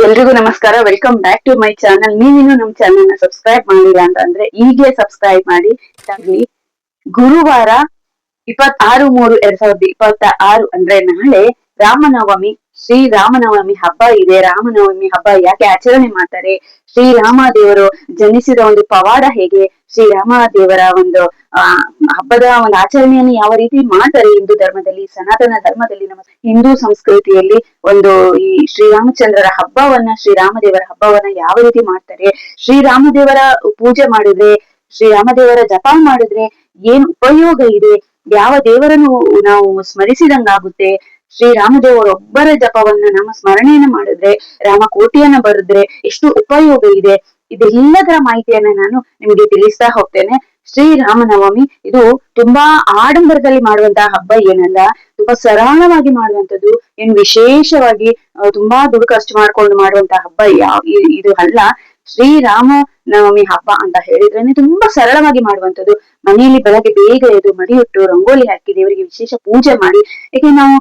ಎಲ್ರಿಗೂ ನಮಸ್ಕಾರ. Welcome back to my channel. ನೀವಿನ್ನು ನಮ್ ಚಾನಲ್ ನ ಸಬ್ಸ್ಕ್ರೈಬ್ ಮಾಡಿಲ್ಲ ಅಂತಂದ್ರೆ ಈಗಲೇ ಸಬ್ಸ್ಕ್ರೈಬ್ ಮಾಡಿ. ಗುರುವಾರ 26/3/2026 ಅಂದ್ರೆ ನಾಳೆ ರಾಮನವಮಿ. ಶ್ರೀರಾಮನವಮಿ ಹಬ್ಬ ಇದೆ. ರಾಮನವಮಿ ಹಬ್ಬ ಯಾಕೆ ಆಚರಣೆ ಮಾಡ್ತಾರೆ, ಶ್ರೀರಾಮ ದೇವರು ಜನಿಸಿದ ಒಂದು ಪವಾಡ ಹೇಗೆ, ಶ್ರೀರಾಮ ದೇವರ ಒಂದು ಹಬ್ಬದ ಒಂದು ಆಚರಣೆಯನ್ನು ಯಾವ ರೀತಿ ಮಾಡ್ತಾರೆ ಹಿಂದೂ ಧರ್ಮದಲ್ಲಿ, ಸನಾತನ ಧರ್ಮದಲ್ಲಿ, ನಮ್ಮ ಹಿಂದೂ ಸಂಸ್ಕೃತಿಯಲ್ಲಿ ಒಂದು ಈ ಶ್ರೀರಾಮಚಂದ್ರರ ಹಬ್ಬವನ್ನ, ಶ್ರೀರಾಮದೇವರ ಹಬ್ಬವನ್ನ ಯಾವ ರೀತಿ ಮಾಡ್ತಾರೆ, ಶ್ರೀರಾಮದೇವರ ಪೂಜೆ ಮಾಡಿದ್ರೆ, ಶ್ರೀರಾಮದೇವರ ಜಪ ಮಾಡಿದ್ರೆ ಏನ್ ಉಪಯೋಗ ಇದೆ, ಯಾವ ದೇವರನ್ನು ನಾವು ಸ್ಮರಿಸಿದಂಗಾಗುತ್ತೆ, ಶ್ರೀರಾಮದೇವರೊಬ್ಬರ ಜಪವನ್ನ ನಮ್ಮ ಸ್ಮರಣೆಯನ್ನ ಮಾಡಿದ್ರೆ, ರಾಮಕೋಟಿಯನ್ನ ಬರೆದ್ರೆ ಎಷ್ಟು ಉಪಯೋಗ ಇದೆ, ಇದೆಲ್ಲದರ ಮಾಹಿತಿಯನ್ನ ನಾನು ನಿಮಗೆ ತಿಳಿಸ್ತಾ ಹೋಗ್ತೇನೆ. ಶ್ರೀರಾಮನವಮಿ ಇದು ತುಂಬಾ ಆಡಂಬರದಲ್ಲಿ ಮಾಡುವಂತಹ ಹಬ್ಬ ಏನಲ್ಲ, ತುಂಬಾ ಸರಳವಾಗಿ ಮಾಡುವಂತದ್ದು, ಏನ್ ವಿಶೇಷವಾಗಿ ತುಂಬಾ ದುಡ್ಡು ಖರ್ಚು ಮಾಡ್ಕೊಂಡು ಮಾಡುವಂತಹ ಹಬ್ಬ ಇದು ಅಲ್ಲ. ಶ್ರೀರಾಮ ನವಮಿ ಹಬ್ಬ ಅಂತ ಹೇಳಿದ್ರೇನೆ ತುಂಬಾ ಸರಳವಾಗಿ ಮಾಡುವಂತದ್ದು. ಮನೆಯಲ್ಲಿ ಬೆಳಗ್ಗೆ ಬೇಗ ಎದ್ದು ಮಡಿಯಿಟ್ಟು ರಂಗೋಲಿ ಹಾಕಿ ದೇವರಿಗೆ ವಿಶೇಷ ಪೂಜೆ ಮಾಡಿ. ಯಾಕೆ ನಾವು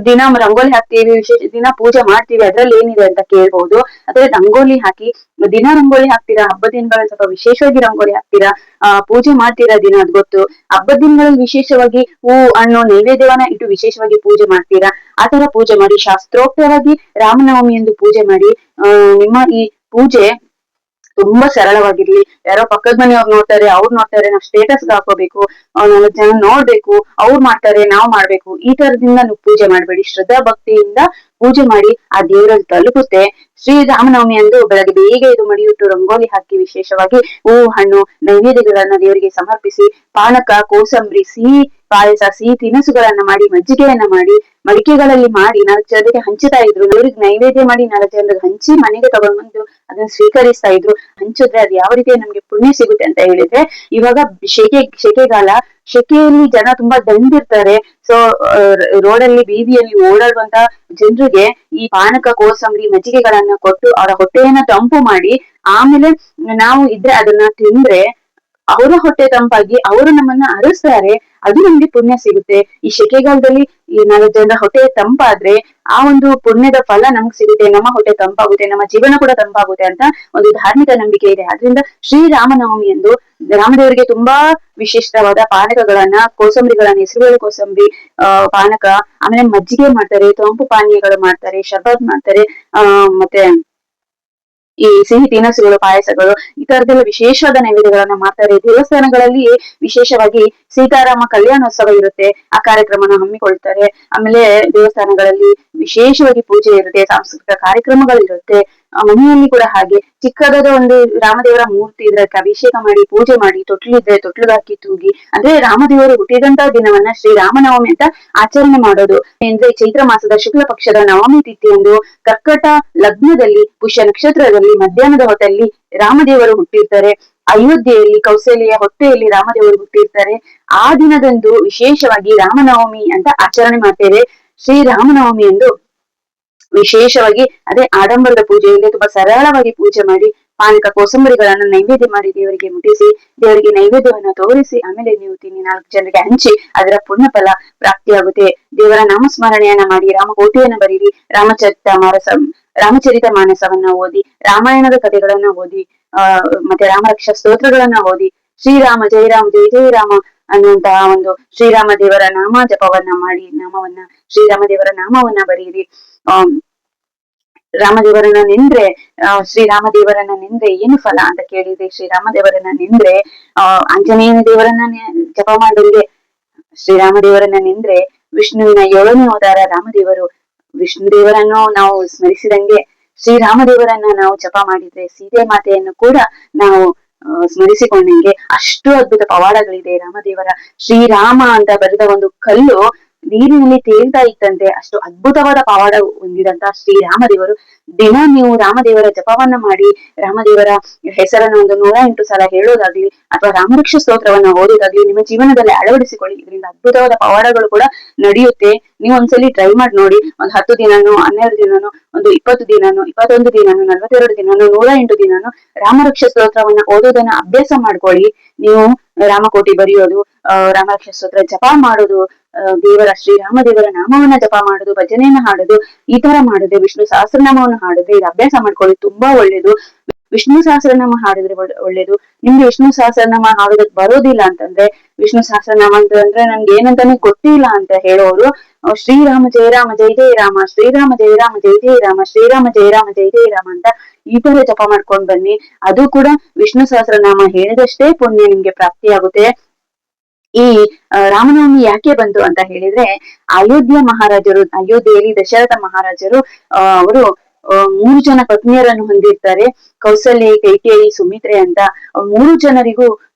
ದಿನ ರಂಗೋಲಿ ಹಾಕ್ತೀವಿ, ವಿಶೇಷ ದಿನ ಪೂಜೆ ಮಾಡ್ತೀವಿ, ಅದ್ರಲ್ಲಿ ಏನಿದೆ ಅಂತ ಕೇಳ್ಬಹುದು. ಅದ್ರ ರಂಗೋಲಿ ಹಾಕಿ ದಿನ ರಂಗೋಲಿ ಹಾಕ್ತೀರಾ, ಹಬ್ಬದ ದಿನಗಳಲ್ಲಿ ಸ್ವಲ್ಪ ವಿಶೇಷವಾಗಿ ರಂಗೋಲಿ ಹಾಕ್ತೀರಾ, ಪೂಜೆ ಮಾಡ್ತೀರಾ ದಿನ ಅದ್ ಗೊತ್ತು. ಹಬ್ಬದ ದಿನಗಳಲ್ಲಿ ವಿಶೇಷವಾಗಿ ಹೂ ಹಣ್ಣು ನೈವೇದ್ಯವನ್ನ ಇಟ್ಟು ವಿಶೇಷವಾಗಿ ಪೂಜೆ ಮಾಡ್ತೀರಾ. ಆತರ ಪೂಜೆ ಮಾಡಿ, ಶಾಸ್ತ್ರೋಕ್ತವಾಗಿ ರಾಮನವಮಿ ಎಂದು ಪೂಜೆ ಮಾಡಿ. ನಿಮ್ಮ ಈ ಪೂಜೆ ತುಂಬಾ ಸರಳವಾಗಿರ್ಲಿ. ಯಾರೋ ಪಕ್ಕದ ಮನೆಯವ್ರು ನೋಡ್ತಾರೆ, ಅವ್ರು ನೋಡ್ತಾರೆ, ನಾವ್ ಸ್ಟೇಟಸ್ ಹಾಕೋಬೇಕು, 4 ಜನ ನೋಡ್ಬೇಕು, ಅವ್ರು ಮಾಡ್ತಾರೆ ನಾವ್ ಮಾಡ್ಬೇಕು, ಈ ತರದಿಂದ ನೀವು ಪೂಜೆ ಮಾಡ್ಬೇಡಿ. ಶ್ರದ್ಧಾ ಭಕ್ತಿಯಿಂದ ಪೂಜೆ ಮಾಡಿ, ಆ ದೇವರಲ್ಲಿ ತಲುಪುತ್ತೆ. ಶ್ರೀರಾಮನವಮಿ ಎಂದು ಬೆಳಗ್ಗೆ ಬೇಗ ಇದು ಮಡಿಯಿಟ್ಟು ರಂಗೋಲಿ ಹಾಕಿ ವಿಶೇಷವಾಗಿ ಹೂ ಹಣ್ಣು ನೈವೇದ್ಯಗಳನ್ನ ದೇವರಿಗೆ ಸಮರ್ಪಿಸಿ, ಪಾನಕ ಕೋಸಂಬರಿ ಸಿಹಿ ಪಾಯಸ ಸಿಹಿ ತಿನಿಸುಗಳನ್ನ ಮಾಡಿ, ಮಜ್ಜಿಗೆಯನ್ನ ಮಾಡಿ ಮಡಿಕೆಗಳಲ್ಲಿ ಮಾಡಿ 4 ಜನರಿಗೆ ಹಂಚುತ್ತಾ ಇದ್ರು. ದೇವರಿಗೆ ನೈವೇದ್ಯ ಮಾಡಿ 4 ಜನರಿಗೆ ಹಂಚಿ ಮನೆಗೆ ತಗೊಂಡ್ ಬಂದು ಅದನ್ನ ಸ್ವೀಕರಿಸ್ತಾ ಇದ್ರು. ಹಂಚಿದ್ರೆ ಅದು ಯಾವ ರೀತಿ ನಮ್ಗೆ ಪುಣ್ಯ ಸಿಗುತ್ತೆ ಅಂತ ಹೇಳಿದ್ರೆ, ಇವಾಗ ಶೆಕೆಗಾಲ, ಶೆಕೆಯಲ್ಲಿ ಜನ ತುಂಬಾ ದಂಡಿರ್ತಾರೆ. ಸೊ ರೋಡಲ್ಲಿ ಬೀದಿಯಲ್ಲಿ ಓಡಾಡುವಂತ ಜನರಿಗೆ ಈ ಪಾನಕ ಕೋಸಂಬರಿ ಮಜ್ಜಿಗೆಗಳನ್ನ ಕೊಟ್ಟು ಅವರ ಹೊಟ್ಟೆಯನ್ನ ತಂಪು ಮಾಡಿ, ಆಮೇಲೆ ನಾವು ಇದ್ರೆ ಅದನ್ನ ತಿಂದ್ರೆ ಅವರ ಹೊಟ್ಟೆ ತಂಪಾಗಿ ಅವರು ನಮ್ಮನ್ನ ಅರಸ್ತಾರೆ. ಅದು ನಮ್ಗೆ ಪುಣ್ಯ ಸಿಗುತ್ತೆ. ಈ ಶೆಕೆಗಾಲದಲ್ಲಿ ಈ 4 ಜನರ ಹೊಟ್ಟೆ ತಂಪಾದ್ರೆ ಆ ಒಂದು ಪುಣ್ಯದ ಫಲ ನಮ್ಗೆ ಸಿಗುತ್ತೆ, ನಮ್ಮ ಹೊಟ್ಟೆ ತಂಪಾಗುತ್ತೆ, ನಮ್ಮ ಜೀವನ ಕೂಡ ತಂಪಾಗುತ್ತೆ ಅಂತ ಒಂದು ಧಾರ್ಮಿಕ ನಂಬಿಕೆ ಇದೆ. ಆದ್ರಿಂದ ಶ್ರೀರಾಮನವಮಿ ಎಂದು ರಾಮದೇವರಿಗೆ ತುಂಬಾ ವಿಶಿಷ್ಟವಾದ ಪಾನಕಗಳನ್ನ, ಕೋಸಂಬರಿಗಳನ್ನ, ಹೆಸರುಬೇಳೆ ಕೋಸಂಬರಿ, ಪಾನಕ, ಆಮೇಲೆ ಮಜ್ಜಿಗೆ ಮಾಡ್ತಾರೆ, ತಂಪು ಪಾನೀಯಗಳು ಮಾಡ್ತಾರೆ, ಶರ್ಬತ್ ಮಾಡ್ತಾರೆ, ಮತ್ತೆ ಈ ಸಿಹಿ ತಿನಸುಗಳು, ಪಾಯಸಗಳು, ಈ ತರದೆಲ್ಲ ವಿಶೇಷವಾದ ನೈವೇದ್ಯಗಳನ್ನ ಮಾಡ್ತಾರೆ. ದೇವಸ್ಥಾನಗಳಲ್ಲಿ ವಿಶೇಷವಾಗಿ ಸೀತಾರಾಮ ಕಲ್ಯಾಣೋತ್ಸವ ಇರುತ್ತೆ, ಆ ಕಾರ್ಯಕ್ರಮನ ಹಮ್ಮಿಕೊಳ್ತಾರೆ. ಆಮೇಲೆ ದೇವಸ್ಥಾನಗಳಲ್ಲಿ ವಿಶೇಷವಾಗಿ ಪೂಜೆ ಇರುತ್ತೆ, ಸಾಂಸ್ಕೃತಿಕ ಕಾರ್ಯಕ್ರಮಗಳಿರುತ್ತೆ. ಮನೆಯಲ್ಲಿ ಕೂಡ ಹಾಗೆ ಚಿಕ್ಕದಾದ ಒಂದು ರಾಮದೇವರ ಮೂರ್ತಿ ಇದ್ರೆ ಅಭಿಷೇಕ ಮಾಡಿ, ಪೂಜೆ ಮಾಡಿ, ತೊಟ್ಲಿದ್ರೆ ತೊಟ್ಲಿಗೆ ಹಾಕಿ ತೂಗಿ, ಅಂದ್ರೆ ರಾಮದೇವರು ಹುಟ್ಟಿದಂತಹ ದಿನವನ್ನ ಶ್ರೀರಾಮನವಮಿ ಅಂತ ಆಚರಣೆ ಮಾಡೋದು. ಅಂದ್ರೆ ಚೈತ್ರ ಮಾಸದ ಶುಕ್ಲ ಪಕ್ಷದ ನವಮಿ ತಿಥಿಯಂದು ಕರ್ಕಟ ಲಗ್ನದಲ್ಲಿ ಪುಷ್ಯ ನಕ್ಷತ್ರದಲ್ಲಿ ಮಧ್ಯಾಹ್ನದ ಹೊತ್ತಲ್ಲಿ ರಾಮದೇವರು ಹುಟ್ಟಿರ್ತಾರೆ. ಅಯೋಧ್ಯೆಯಲ್ಲಿ ಕೌಸಲ್ಯ ಹೊಟ್ಟೆಯಲ್ಲಿ ರಾಮದೇವರು ಹುಟ್ಟಿರ್ತಾರೆ. ಆ ದಿನದಂದು ವಿಶೇಷವಾಗಿ ರಾಮನವಮಿ ಅಂತ ಆಚರಣೆ ಮಾಡ್ತೇವೆ. ಶ್ರೀರಾಮನವಮಿ ಎಂದು ವಿಶೇಷವಾಗಿ ಅದೇ ಆಡಂಬರದ ಪೂಜೆಯಲ್ಲಿ ತುಂಬಾ ಸರಳವಾಗಿ ಪೂಜೆ ಮಾಡಿ, ಪಾನಕ ಕೋಸಂಬರಿಗಳನ್ನ ನೈವೇದ್ಯ ಮಾಡಿ ದೇವರಿಗೆ ಮುಟ್ಟಿಸಿ, ದೇವರಿಗೆ ನೈವೇದ್ಯವನ್ನ ತೋರಿಸಿ, ಆಮೇಲೆ ನೀವು ತಿನ್ನಿ 4 ಜನರಿಗೆ ಹಂಚಿ, ಅದರ ಪುಣ್ಯ ಫಲ ಪ್ರಾಪ್ತಿಯಾಗುತ್ತೆ. ದೇವರ ನಾಮಸ್ಮರಣೆಯನ್ನ ಮಾಡಿ, ರಾಮಕೋಟಿಯನ್ನ ಬರೀರಿ, ರಾಮಚರಿತ ಮಾನಸವನ್ನ ಓದಿ, ರಾಮಾಯಣದ ಕಥೆಗಳನ್ನ ಓದಿ, ಮತ್ತೆ ರಾಮರಕ್ಷ ಸ್ತೋತ್ರಗಳನ್ನ ಓದಿ, ಶ್ರೀರಾಮ ಜಯ ರಾಮ ಜಯ ಜಯ ರಾಮ ಅನ್ನುವಂತಹ ಒಂದು ಶ್ರೀರಾಮ ದೇವರ ನಾಮ ಜಪವನ್ನ ಮಾಡಿ, ಶ್ರೀರಾಮ ದೇವರ ನಾಮವನ್ನ ಬರೀರಿ. ರಾಮದೇವರನ್ನ ನಿಂದ್ರೆ, ಶ್ರೀರಾಮದೇವರನ್ನ ನಿಂದ್ರೆ ಏನು ಫಲ ಅಂತ ಕೇಳಿದ್ರೆ, ಶ್ರೀರಾಮದೇವರನ್ನ ನಿಂದ್ರೆ ಆಂಜನೇಯನ ದೇವರನ್ನ ಜಪ ಮಾಡಿದ್ರೆ, ಶ್ರೀರಾಮದೇವರನ್ನ ನಿಂದ್ರೆ ವಿಷ್ಣುವಿನ 7ನೇ ಅವತಾರ ರಾಮದೇವರು. ವಿಷ್ಣು ದೇವರನ್ನು ನಾವು ಸ್ಮರಿಸಿದಂಗೆ ಶ್ರೀರಾಮದೇವರನ್ನ ನಾವು ಜಪ ಮಾಡಿದ್ರೆ ಸೀತೆ ಮಾತೆಯನ್ನು ಕೂಡ ನಾವು ಸ್ಮರಿಸಿಕೊಂಡಂಗೆ. ಅಷ್ಟು ಅದ್ಭುತ ಪವಾಡಗಳಿದೆ ರಾಮದೇವರ. ಶ್ರೀರಾಮ ಅಂತ ಬರೆದ ಒಂದು ಕಲ್ಲು ನೀರಿನಲ್ಲಿ ತೇಲ್ತಾ ಇತ್ತಂತೆ, ಅಷ್ಟು ಅದ್ಭುತವಾದ ಪವಾಡ ಹೊಂದಿದಂತ ಶ್ರೀರಾಮದೇವರು. ದಿನ ನೀವು ರಾಮದೇವರ ಜಪವನ್ನ ಮಾಡಿ, ರಾಮದೇವರ ಹೆಸರನ್ನು ಒಂದು 108 ಸಲ ಹೇಳೋದಾಗ್ಲಿ, ಅಥವಾ ರಾಮರಕ್ಷ ಸ್ತೋತ್ರವನ್ನ ಓದೋದಾಗ್ಲಿ ನಿಮ್ಮ ಜೀವನದಲ್ಲಿ ಅಳವಡಿಸಿಕೊಳ್ಳಿ. ಇದರಿಂದ ಅದ್ಭುತವಾದ ಪವಾಡಗಳು ಕೂಡ ನಡೆಯುತ್ತೆ. ನೀವು ಒಂದ್ಸಲಿ ಟ್ರೈ ಮಾಡಿ ನೋಡಿ. ಒಂದು 10 ದಿನನೋ, 12 ದಿನನೋ, ಒಂದು 20 ದಿನನೋ, 21 ದಿನನೋ, 42 ದಿನನೋ, 108 ದಿನನೋ ರಾಮರಕ್ಷ ಸ್ತೋತ್ರವನ್ನ ಓದೋದನ್ನ ಅಭ್ಯಾಸ ಮಾಡ್ಕೊಳ್ಳಿ. ನೀವು ರಾಮಕೋಟಿ ಬರೆಯೋದು, ರಾಮರಕ್ಷ ಸ್ತೋತ್ರ ಜಪ ಮಾಡೋದು, ಶ್ರೀರಾಮ ದೇವರ ನಾಮವನ್ನ ಜಪ ಮಾಡುದು, ಭಜನೆಯನ್ನ ಹಾಡುದು, ಈ ತರ ಮಾಡುದು, ವಿಷ್ಣು ಸಹಸ್ರನಾಮವನ್ನು ಹಾಡುದು, ಇದು ಅಭ್ಯಾಸ ಮಾಡ್ಕೊಳ್ಳಿ, ತುಂಬಾ ಒಳ್ಳೇದು. ವಿಷ್ಣು ಸಹಸ್ರನಾಮ ಹಾಡಿದ್ರೆ ಒಳ್ಳೇದು. ನಿಮ್ಗೆ ವಿಷ್ಣು ಸಹಸ್ರನಾಮ ಹಾಡೋದಕ್ ಬರೋದಿಲ್ಲ ಅಂತಂದ್ರೆ, ವಿಷ್ಣು ಸಹಸ್ರನಾಮ ಅಂತಂದ್ರೆ ನನ್ಗೆ ಏನಂತಾನೆ ಗೊತ್ತಿಲ್ಲ ಅಂತ ಹೇಳೋರು, ಶ್ರೀರಾಮ ಜಯ ರಾಮ ಜಯ ಜಯ ರಾಮ, ಶ್ರೀರಾಮ ಜಯ ರಾಮ ಜಯ ಜಯ ರಾಮ, ಶ್ರೀರಾಮ ಜಯ ರಾಮ ಜಯ ಜಯ ರಾಮ ಅಂತ ಈ ತರ ಜಪ ಮಾಡ್ಕೊಂಡ್ ಬನ್ನಿ. ಅದು ಕೂಡ ವಿಷ್ಣು ಸಹಸ್ರನಾಮ ಹೇಳಿದಷ್ಟೇ ಪುಣ್ಯ ನಿಮ್ಗೆ ಪ್ರಾಪ್ತಿಯಾಗುತ್ತೆ. ಈ ರಾಮನವಮಿ ಯಾಕೆ ಬಂತು ಅಂತ ಹೇಳಿದ್ರೆ, ಅಯೋಧ್ಯೆಯಲ್ಲಿ ದಶರಥ ಮಹಾರಾಜರು ಅವರು 3 ಜನ ಪತ್ನಿಯರನ್ನು ಹೊಂದಿರ್ತಾರೆ. ಕೌಸಲ್ಯ, ಕೈಕೇಯಿ, ಸುಮಿತ್ರೆ ಅಂತ 3 ಜನರಿಗೂ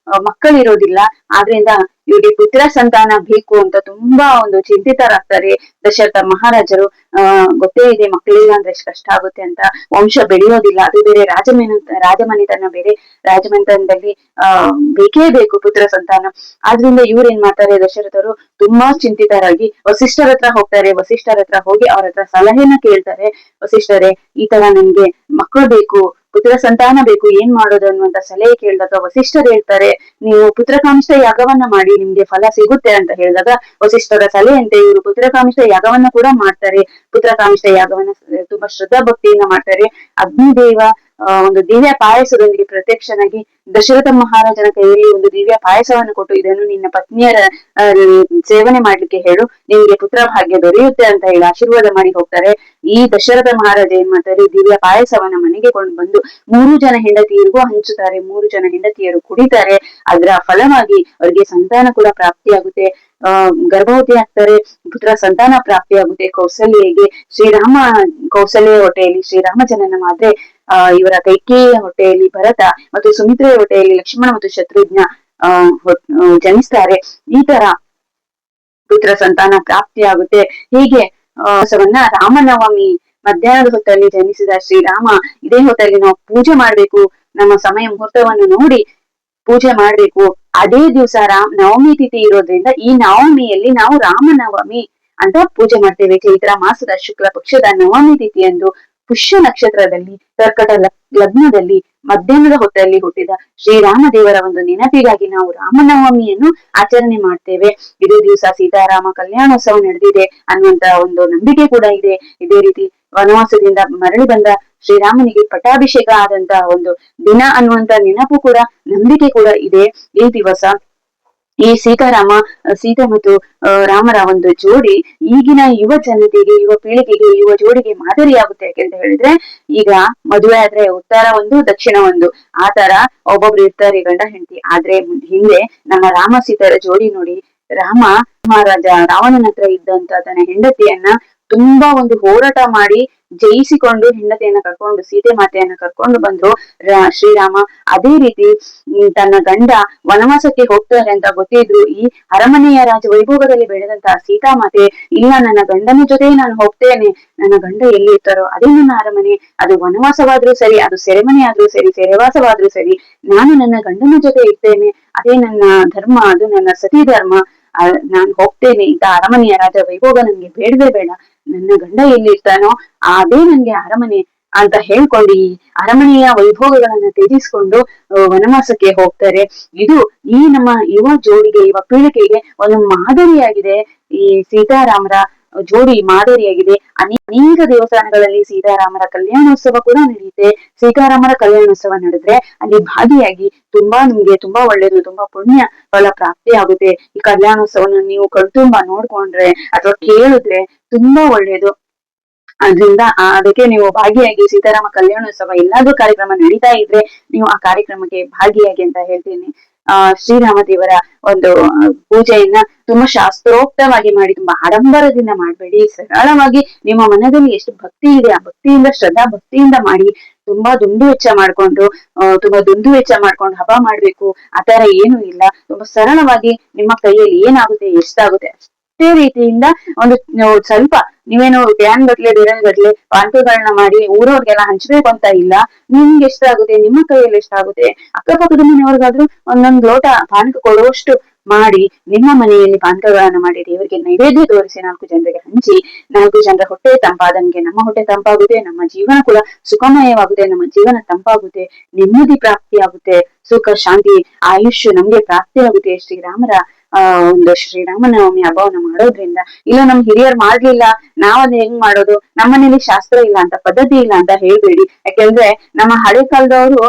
ಮಕ್ಕಳಿರೋದಿಲ್ಲ. ಆದ್ರಿಂದ ಇವ್ರಿಗೆ ಪುತ್ರ ಸಂತಾನ ಬೇಕು ಅಂತ ತುಂಬಾ ಒಂದು ಚಿಂತಿತರಾಗ್ತಾರೆ ದಶರಥ ಮಹಾರಾಜರು. ಗೊತ್ತೇ ಇದೆ, ಮಕ್ಕಳಿಲ್ಲ ಅಂದ್ರೆ ಎಷ್ಟು ಕಷ್ಟ ಆಗುತ್ತೆ ಅಂತ. ವಂಶ ಬೆಳೆಯೋದಿಲ್ಲ, ಅದು ಬೇರೆ ರಾಜಮನೆತನ ಬೇರೆ, ರಾಜಮನೆತನದಲ್ಲಿ ಬೇಕೇ ಬೇಕು ಪುತ್ರ ಸಂತಾನ. ಆದ್ರಿಂದ ಇವ್ರು ಏನ್ ಮಾಡ್ತಾರೆ, ದಶರಥರು ತುಂಬಾ ಚಿಂತಿತರಾಗಿ ವಸಿಷ್ಠರ ಹತ್ರ ಹೋಗ್ತಾರೆ. ವಸಿಷ್ಠರ ಹತ್ರ ಹೋಗಿ ಅವ್ರ ಹತ್ರ ಸಲಹೆನ ಕೇಳ್ತಾರೆ. ವಸಿಷ್ಠರೇ, ಈ ತರ ನನ್ಗೆ ಮಕ್ಕಳು ಬೇಕು, ಪುತ್ರ ಸಂತಾನ ಬೇಕು, ಏನ್ ಮಾಡೋದು ಅನ್ನುವಂತ ಸಲಹೆ ಕೇಳಿದಾಗ ವಸಿಷ್ಠರು ಹೇಳ್ತಾರೆ, ನೀವು ಪುತ್ರಕಾಮಿಷ್ಠ ಯಾಗವನ್ನ ಮಾಡಿ, ನಿಮ್ಗೆ ಫಲ ಸಿಗುತ್ತೆ ಅಂತ ಹೇಳಿದಾಗ, ವಸಿಷ್ಠರ ಸಲಹೆಯಂತೆ ಇವರು ಪುತ್ರಕಾಮಿಷ್ಠ ಯಾಗವನ್ನ ಕೂಡ ಮಾಡ್ತಾರೆ. ಪುತ್ರಕಾಮಿಷ್ಠ ಯಾಗವನ್ನ ತುಂಬಾ ಶ್ರದ್ಧಾ ಭಕ್ತಿಯಿಂದ ಮಾಡ್ತಾರೆ. ಅಗ್ನಿದೇವ ಒಂದು ದಿವ್ಯ ಪಾಯಸದೊಂದಿಗೆ ಪ್ರತ್ಯಕ್ಷನಾಗಿ ದಶರಥ ಮಹಾರಾಜನ ಕೈಯಲ್ಲಿ ಒಂದು ದಿವ್ಯ ಪಾಯಸವನ್ನು ಕೊಟ್ಟು, ಇದನ್ನು ನಿನ್ನ ಪತ್ನಿಯರ ಸೇವನೆ ಮಾಡ್ಲಿಕ್ಕೆ ಹೇಳು, ನಿನ್ಗೆ ಪುತ್ರ ಭಾಗ್ಯ ದೊರೆಯುತ್ತೆ ಅಂತ ಹೇಳಿ ಆಶೀರ್ವಾದ ಮಾಡಿ ಹೋಗ್ತಾರೆ. ಈ ದಶರಥ ಮಹಾರಾಜ ಏನ್ ಮಾಡ್ತಾರೆ, ದಿವ್ಯ ಪಾಯಸವನ್ನ ಮನೆಗೆ ಕೊಂಡು ಬಂದು 3 ಜನ ಹೆಂಡತಿಯರಿಗೂ ಹಂಚುತ್ತಾರೆ. 3 ಜನ ಹೆಂಡತಿಯರು ಕುಡಿತಾರೆ. ಅದರ ಫಲವಾಗಿ ಅವರಿಗೆ ಸಂತಾನ ಕೂಡ ಪ್ರಾಪ್ತಿಯಾಗುತ್ತೆ. ಗರ್ಭವತಿ ಆಗ್ತಾರೆ, ಪುತ್ರ ಸಂತಾನ ಪ್ರಾಪ್ತಿಯಾಗುತ್ತೆ. ಕೌಸಲ್ಯಗೆ ಕೌಸಲ್ಯ ಹೊಟ್ಟೆಯಲ್ಲಿ ಶ್ರೀರಾಮ ಜನನ ಆದ್ರೆ, ಇವರ ಕೈಕೇಯಿಯ ಹೊಟ್ಟೆಯಲ್ಲಿ ಭರತ ಮತ್ತು ಸುಮಿತ್ರೆಯ ಹೊಟ್ಟೆಯಲ್ಲಿ ಲಕ್ಷ್ಮಣ ಮತ್ತು ಶತ್ರುಘ್ನ ಜನಿಸ್ತಾರೆ. ಈ ತರ ಪುತ್ರ ಸಂತಾನ ಪ್ರಾಪ್ತಿಯಾಗುತ್ತೆ. ಹೀಗೆ ರಾಮನವಮಿ ಮಧ್ಯಾಹ್ನದ ಹೊತ್ತಲ್ಲಿ ಜನಿಸಿದ ಶ್ರೀರಾಮ, ಇದೇ ಹೊತ್ತಲ್ಲಿ ನಾವು ಪೂಜೆ ಮಾಡ್ಬೇಕು, ನಮ್ಮ ಸಮಯ ಮುಹೂರ್ತವನ್ನು ನೋಡಿ ಪೂಜೆ ಮಾಡ್ಬೇಕು. ಅದೇ ದಿವಸ ನವಮಿ ತಿಥಿ ಇರೋದ್ರಿಂದ ಈ ನವಮಿಯಲ್ಲಿ ನಾವು ರಾಮನವಮಿ ಅಂತ ಪೂಜೆ ಮಾಡ್ತೇವೆ. ಚೈತ್ರ ಮಾಸದ ಶುಕ್ಲ ಪಕ್ಷದ ನವಮಿ ತಿಥಿಯಂದು ಪುಷ್ಯ ನಕ್ಷತ್ರದಲ್ಲಿ ಕರ್ಕಟ ಲಗ್ನದಲ್ಲಿ ಮಧ್ಯಾಹ್ನದ ಹೊತ್ತಲ್ಲಿ ಹುಟ್ಟಿದ ಶ್ರೀರಾಮ ದೇವರ ಒಂದು ನೆನಪಿಗಾಗಿ ನಾವು ರಾಮನವಮಿಯನ್ನು ಆಚರಣೆ ಮಾಡ್ತೇವೆ. ಇದೇ ದಿವಸ ಸೀತಾರಾಮ ಕಲ್ಯಾಣೋತ್ಸವ ನಡೆದಿದೆ ಅನ್ನುವಂತ ಒಂದು ನಂಬಿಕೆ ಕೂಡ ಇದೆ. ಇದೇ ರೀತಿ ವನವಾಸದಿಂದ ಮರಳಿ ಬಂದ ಶ್ರೀರಾಮನಿಗೆ ಪಟ್ಟಾಭಿಷೇಕ ಆದಂತ ಒಂದು ದಿನ ಅನ್ನುವಂತ ನೆನಪು ಕೂಡ, ನಂಬಿಕೆ ಕೂಡ ಇದೆ. ಈ ದಿವಸ ಈ ಸೀತೆ ಮತ್ತು ರಾಮರ ಒಂದು ಜೋಡಿ ಈಗಿನ ಯುವ ಜನತೆಗೆ, ಯುವ ಪೀಳಿಗೆಗೆ, ಯುವ ಜೋಡಿಗೆ ಮಾದರಿಯಾಗುತ್ತೆ. ಯಾಕೆಂತ ಹೇಳಿದ್ರೆ, ಈಗ ಮದುವೆ ಆದ್ರೆ ಉತ್ತರ ಒಂದು ದಕ್ಷಿಣ ಒಂದು, ಆ ತರ ಒಬ್ಬೊಬ್ರು ಇರ್ತಾರೆ ಗಂಡ ಹೆಂಡತಿ. ಆದ್ರೆ ಹಿಂದೆ ನಮ್ಮ ರಾಮ ಸೀತರ ಜೋಡಿ ನೋಡಿ, ರಾಮ ಮಹಾರಾಜ ರಾವಣನ ಹತ್ರ ಇದ್ದಂತ ತನ್ನ ಹೆಂಡತಿಯನ್ನ ತುಂಬಾ ಒಂದು ಹೋರಾಟ ಮಾಡಿ ಜಯಿಸಿಕೊಂಡು ಹೆಂಡತಿಯನ್ನ ಕರ್ಕೊಂಡು, ಸೀತೆ ಮಾತೆಯನ್ನ ಕರ್ಕೊಂಡು ಬಂದ್ರು ಶ್ರೀರಾಮ. ಅದೇ ರೀತಿ ತನ್ನ ಗಂಡ ವನವಾಸಕ್ಕೆ ಹೋಗ್ತಾರೆ ಅಂತ ಗೊತ್ತಿದ್ರು ಈ ಅರಮನೆಯ ರಾಜ ವೈಭೋಗದಲ್ಲಿ ಬೆಳೆದಂತಹ ಸೀತಾಮಾತೆ, ಇಲ್ಲ ನನ್ನ ಗಂಡನ ಜೊತೆ ನಾನು ಹೋಗ್ತೇನೆ, ನನ್ನ ಗಂಡ ಎಲ್ಲಿ ಇರ್ತಾರೋ ಅದೇ ನನ್ನ ಅರಮನೆ, ಅದು ವನವಾಸವಾದ್ರೂ ಸರಿ, ಅದು ಸೆರೆಮನೆ ಆದ್ರೂ ಸರಿ, ಸೆರೆವಾಸವಾದ್ರೂ ಸರಿ, ನಾನು ನನ್ನ ಗಂಡನ ಜೊತೆ ಇರ್ತೇನೆ, ಅದೇ ನನ್ನ ಧರ್ಮ, ಅದು ನನ್ನ ಸತಿ ಧರ್ಮ, ನಾನು ಹೋಗ್ತೇನೆ. ಇಂತ ಅರಮನೆಯ ರಾಜ ವೈಭೋಗ ನನ್ಗೆ ಬೇಡವೇ ಬೇಡ, ನನ್ನ ಗಂಡ ಎಲ್ಲಿ ಇರ್ತಾನೋ ಅದೇ ನನ್ಗೆ ಅರಮನೆ ಅಂತ ಹೇಳ್ಕೊಂಡು ಈ ಅರಮನೆಯ ವೈಭೋಗಗಳನ್ನ ತ್ಯಜಿಸ್ಕೊಂಡು ವನವಾಸಕ್ಕೆ ಹೋಗ್ತಾರೆ. ಇದು ಈ ನಮ್ಮ ಯುವ ಜೋಡಿಗೆ, ಯುವ ಪೀಳಿಗೆಗೆ ಒಂದು ಮಾದರಿಯಾಗಿದೆ. ಈ ಸೀತಾರಾಮರ ಜೋಡಿ ಮಾದರಿಯಾಗಿದೆ. ಅನೇಕ ದೇವಸ್ಥಾನಗಳಲ್ಲಿ ಸೀತಾರಾಮರ ಕಲ್ಯಾಣೋತ್ಸವ ಕೂಡ ನಡೆಯುತ್ತೆ. ಸೀತಾರಾಮರ ಕಲ್ಯಾಣೋತ್ಸವ ನಡೆದ್ರೆ ಅಲ್ಲಿ ಭಾಗಿಯಾಗಿ ನಿಮ್ಗೆ ತುಂಬಾ ಒಳ್ಳೇದು, ತುಂಬಾ ಪುಣ್ಯ ಫಲ ಪ್ರಾಪ್ತಿ ಆಗುತ್ತೆ. ಈ ಕಲ್ಯಾಣೋತ್ಸವನ ನೀವು ಕಣ್ತುಂಬ ನೋಡ್ಕೊಂಡ್ರೆ ಅಥವಾ ಕೇಳಿದ್ರೆ ತುಂಬಾ ಒಳ್ಳೇದು. ಅದ್ರಿಂದ ಅದಕ್ಕೆ ನೀವು ಭಾಗಿಯಾಗಿ, ಸೀತಾರಾಮ ಕಲ್ಯಾಣೋತ್ಸವ ಎಲ್ಲಾದ್ರೂ ಕಾರ್ಯಕ್ರಮ ನಡೀತಾ ಇದ್ರೆ ನೀವು ಆ ಕಾರ್ಯಕ್ರಮಕ್ಕೆ ಭಾಗಿಯಾಗಿ ಅಂತ ಹೇಳ್ತೀನಿ. ಶ್ರೀರಾಮ ದೇವರ ಒಂದು ಪೂಜೆಯನ್ನ ತುಂಬಾ ಶಾಸ್ತ್ರೋಕ್ತವಾಗಿ ಮಾಡಿ, ತುಂಬಾ ಆಡಂಬರದಿಂದ ಮಾಡ್ಬೇಡಿ. ಸರಳವಾಗಿ ನಿಮ್ಮ ಮನದಲ್ಲಿ ಎಷ್ಟು ಭಕ್ತಿ ಇದೆ ಆ ಭಕ್ತಿಯಿಂದ, ಶ್ರದ್ಧಾ ಭಕ್ತಿಯಿಂದ ಮಾಡಿ. ತುಂಬಾ ದುಂದು ವೆಚ್ಚ ಮಾಡ್ಕೊಂಡು ಹಬ್ಬ ಮಾಡ್ಬೇಕು ಆತರ ಏನು ಇಲ್ಲ. ತುಂಬಾ ಸರಳವಾಗಿ ನಿಮ್ಮ ಕೈಯಲ್ಲಿ ಏನಾಗುತ್ತೆ, ಎಷ್ಟಾಗುತ್ತೆ ಅಷ್ಟೇ ರೀತಿಯಿಂದ ಒಂದು ಸ್ವಲ್ಪ, ನೀವೇನು ಕ್ಯಾನ್ ಗಟ್ಲೆ ಬಿರನ್ ಗಟ್ಲೆ ಪಾನಕಗಳನ್ನ ಮಾಡಿ ಊರವ್ರಿಗೆಲ್ಲ ಹಂಚ್ಬೇಕು ಅಂತ ಇಲ್ಲ. ನಿಮ್ಗೆ ಎಷ್ಟಾಗುತ್ತೆ, ನಿಮ್ಮ ಕೈಯಲ್ಲಿ ಎಷ್ಟಾಗುತ್ತೆ, ಅಕ್ಕಪಕ್ಕದ ಮನೆಯವ್ರಿಗಾದ್ರೂ ಒಂದೊಂದು ಲೋಟ ಪಾನಕ ಕೊಡುವಷ್ಟು ಮಾಡಿ ನಿಮ್ಮ ಮನೆಯಲ್ಲಿ ಪಾನಕಗಳನ್ನ ಮಾಡಿ ದೇವರಿಗೆ ನೈವೇದ್ಯ ತೋರಿಸಿ 4 ಜನರಿಗೆ ಹಂಚಿ, 4 ಜನರ ಹೊಟ್ಟೆ ತಂಪಾದಂಗೆ ನಮ್ಮ ಹೊಟ್ಟೆ ತಂಪಾಗುತ್ತೆ, ನಮ್ಮ ಜೀವನ ಕೂಡ ಸುಖಮಯವಾಗುತ್ತೆ, ನಮ್ಮ ಜೀವನ ತಂಪಾಗುತ್ತೆ, ನೆಮ್ಮದಿ ಪ್ರಾಪ್ತಿಯಾಗುತ್ತೆ, ಸುಖ ಶಾಂತಿ ಆಯುಷ್ಯ ನಮ್ಗೆ ಪ್ರಾಪ್ತಿಯಾಗುತ್ತೆ. ಶ್ರೀರಾಮರ ಒಂದು ಶ್ರೀರಾಮನವಮಿ ಹಬ್ಬವನ್ನ ಮಾಡೋದ್ರಿಂದ, ಇಲ್ಲ ನಮ್ ಹಿರಿಯರ್ ಮಾಡ್ಲಿಲ್ಲ ನಾವದ್ ಹೆಂಗ್ ಮಾಡೋದು, ನಮ್ಮನೇಲಿ ಶಾಸ್ತ್ರ ಇಲ್ಲ ಅಂತ, ಪದ್ಧತಿ ಇಲ್ಲ ಅಂತ ಹೇಳ್ಬೇಡಿ. ಯಾಕೆಂದ್ರೆ ನಮ್ಮ ಹಳೆ ಕಾಲದವರು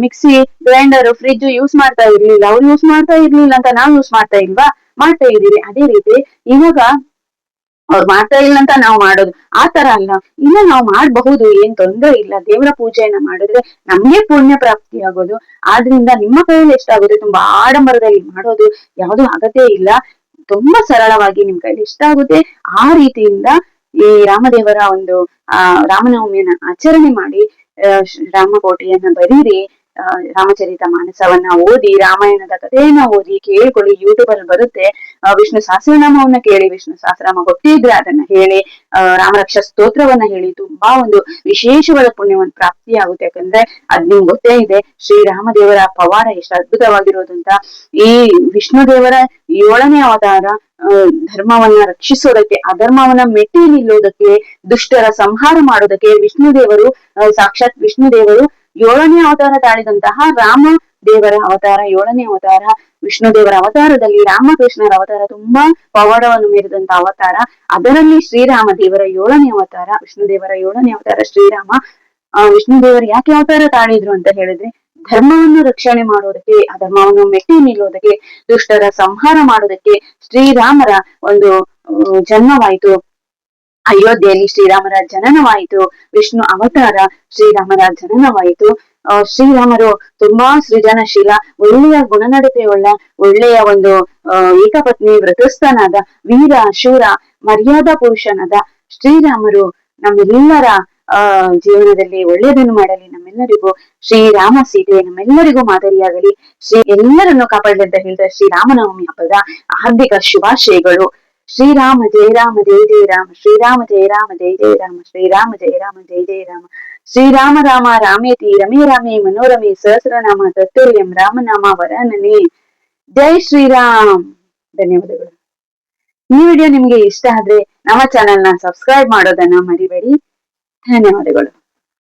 ಮಿಕ್ಸಿ, ಗ್ರೈಂಡರ್, ಫ್ರಿಡ್ಜ್ ಯೂಸ್ ಮಾಡ್ತಾ ಇರ್ಲಿಲ್ಲ. ಅವ್ರು ಯೂಸ್ ಮಾಡ್ತಾ ಇರ್ಲಿಲ್ಲ ಅಂತ ನಾವ್ ಯೂಸ್ ಮಾಡ್ತಾ ಇಲ್ವಾ? ಮಾಡ್ತಾ ಇದೀವಿ. ಅದೇ ರೀತಿ ಇವಾಗ ಅವ್ರು ಮಾಡ್ತಾ ಇಲ್ಲ ಅಂತ ನಾವು ಮಾಡೋದು ಆ ತರ ಅಲ್ಲ. ಇಲ್ಲ ನಾವು ಮಾಡಬಹುದು, ಏನ್ ತೊಂದ್ರೆ ಇಲ್ಲ. ದೇವರ ಪೂಜೆಯನ್ನ ಮಾಡಿದ್ರೆ ನಮ್ಗೆ ಪುಣ್ಯ ಪ್ರಾಪ್ತಿ ಆಗೋದು. ಆದ್ರಿಂದ ನಿಮ್ಮ ಕೈಯಲ್ಲಿ ಎಷ್ಟಾಗುತ್ತೆ ತುಂಬಾ ಆಡಂಬರದಲ್ಲಿ ಮಾಡೋದು ಯಾವುದು ಅಗತ್ಯ ಇಲ್ಲ. ತುಂಬಾ ಸರಳವಾಗಿ ನಿಮ್ ಕೈಲಿ ಎಷ್ಟಾಗುತ್ತೆ ಆ ರೀತಿಯಿಂದ ಈ ರಾಮದೇವರ ಒಂದು ರಾಮನವಮಿಯನ್ನ ಆಚರಣೆ ಮಾಡಿ, ರಾಮಕೋಟೆಯನ್ನ ಬರೀರಿ, ರಾಮಚರಿತ ಮಾನಸವನ್ನ ಓದಿ, ರಾಮಾಯಣದ ಕಥೆಯನ್ನ ಓದಿ ಕೇಳ್ಕೊಳ್ಳಿ. ಯೂಟ್ಯೂಬ್ ಅಲ್ಲಿ ಬರುತ್ತೆ. ವಿಷ್ಣು ಸಹಸ್ರನಾಮವನ್ನ ಕೇಳಿ, ವಿಷ್ಣು ಸಹಸ್ರನಾಮ ಗೊತ್ತಿದ್ರೆ ಅದನ್ನ ಹೇಳಿ, ರಾಮರಕ್ಷ ಸ್ತೋತ್ರವನ್ನ ಹೇಳಿ. ತುಂಬಾ ಒಂದು ವಿಶೇಷವಾದ ಪುಣ್ಯವನ್ನು ಪ್ರಾಪ್ತಿ ಆಗುತ್ತೆ. ಯಾಕಂದ್ರೆ ಅದ್ ನಿಮ್ಗೆ ಗೊತ್ತೇ ಇದೆ ಶ್ರೀರಾಮ ದೇವರ ಪವಾಡ ಎಷ್ಟು ಅದ್ಭುತವಾಗಿರೋದು ಅಂತ. ಈ ವಿಷ್ಣು ದೇವರ 7ನೇ ಅವತಾರ ಧರ್ಮವನ್ನ ರಕ್ಷಿಸೋದಕ್ಕೆ, ಅಧರ್ಮವನ್ನ ಮೆಟ್ಟಿ ನಿಲ್ಲೋದಕ್ಕೆ, ದುಷ್ಟರ ಸಂಹಾರ ಮಾಡೋದಕ್ಕೆ ವಿಷ್ಣು ದೇವರು, ಸಾಕ್ಷಾತ್ ವಿಷ್ಣು ದೇವರು 7ನೇ ಅವತಾರ ತಾಳಿದಂತಹ ರಾಮ ದೇವರ ಅವತಾರ 7ನೇ ಅವತಾರ. ವಿಷ್ಣು ದೇವರ ಅವತಾರದಲ್ಲಿ ರಾಮಕೃಷ್ಣರ ಅವತಾರ ತುಂಬಾ ಪವಾಡವನ್ನು ಮೀರಿದಂತ ಅವತಾರ. ಅದರಲ್ಲಿ ಶ್ರೀರಾಮ ದೇವರ 7ನೇ ಅವತಾರ, ವಿಷ್ಣು ದೇವರ 7ನೇ ಅವತಾರ ಶ್ರೀರಾಮ. ವಿಷ್ಣು ದೇವರು ಯಾಕೆ ಅವತಾರ ತಾಳಿದ್ರು ಅಂತ ಹೇಳಿದ್ರೆ, ಧರ್ಮವನ್ನು ರಕ್ಷಣೆ ಮಾಡೋದಕ್ಕೆ, ಅಧರ್ಮವನ್ನು ಮೆಟ್ಟಿ ನಿಲ್ಲೋದಕ್ಕೆ, ದುಷ್ಟರ ಸಂಹಾರ ಮಾಡೋದಕ್ಕೆ ಶ್ರೀರಾಮರ ಒಂದು ಜನ್ಮವಾಯಿತು. ಅಯೋಧ್ಯೆಯಲ್ಲಿ ಶ್ರೀರಾಮರ ಜನನವಾಯಿತು. ವಿಷ್ಣು ಅವತಾರ ಶ್ರೀರಾಮರ ಜನನವಾಯಿತು. ಶ್ರೀರಾಮರು ತುಂಬಾ ಸೃಜನಶೀಲ, ಒಳ್ಳೆಯ ಗುಣನಡತೆಯುಳ್ಳ, ಒಳ್ಳೆಯ ಒಂದು ಏಕಪತ್ನಿ ವ್ರತಸ್ಥನಾದ, ವೀರ ಶೂರ ಮರ್ಯಾದಾ ಪುರುಷನಾದ ಶ್ರೀರಾಮರು ನಮ್ಮೆಲ್ಲರ ಜೀವನದಲ್ಲಿ ಒಳ್ಳೆಯದನ್ನು ಮಾಡಲಿ. ನಮ್ಮೆಲ್ಲರಿಗೂ ಶ್ರೀರಾಮ ಸೀತೆ ನಮ್ಮೆಲ್ಲರಿಗೂ ಮಾದರಿಯಾಗಲಿ. ಎಲ್ಲರನ್ನು ಕಾಪಾಡಲಿ ಅಂತ ಹೇಳ್ತಾರೆ. ಶ್ರೀರಾಮನವಮಿ ಹಬ್ಬದ ಹಾರ್ದಿಕ ಶುಭಾಶಯಗಳು. ಶ್ರೀರಾಮ ಜಯ ರಾಮ ಜಯ ಜಯ ರಾಮ, ಶ್ರೀರಾಮ ಜಯ ರಾಮ ಜಯ ಜಯ ರಾಮ, ಶ್ರೀರಾಮ ಜಯ ರಾಮ ಜಯ ಜಯ ರಾಮ. ಶ್ರೀರಾಮ ರಾಮ ರಾಮೇತಿ ರಮೇ ರಾಮೇ ಮನೋರಮೆ ಸಹಸ್ರನಾಮ ತತ್ತುಲ್ಯಂ ರಾಮನಾಮ ವರಾನನೆ. ಜೈ ಶ್ರೀರಾಮ್. ಧನ್ಯವಾದಗಳು. ಈ ವಿಡಿಯೋ ನಿಮ್ಗೆ ಇಷ್ಟ ಆದ್ರೆ ನಮ್ಮ ಚಾನೆಲ್ ನ ಸಬ್ಸ್ಕ್ರೈಬ್ ಮಾಡೋದನ್ನ ಮರಿಬೇಡಿ. ಧನ್ಯವಾದಗಳು.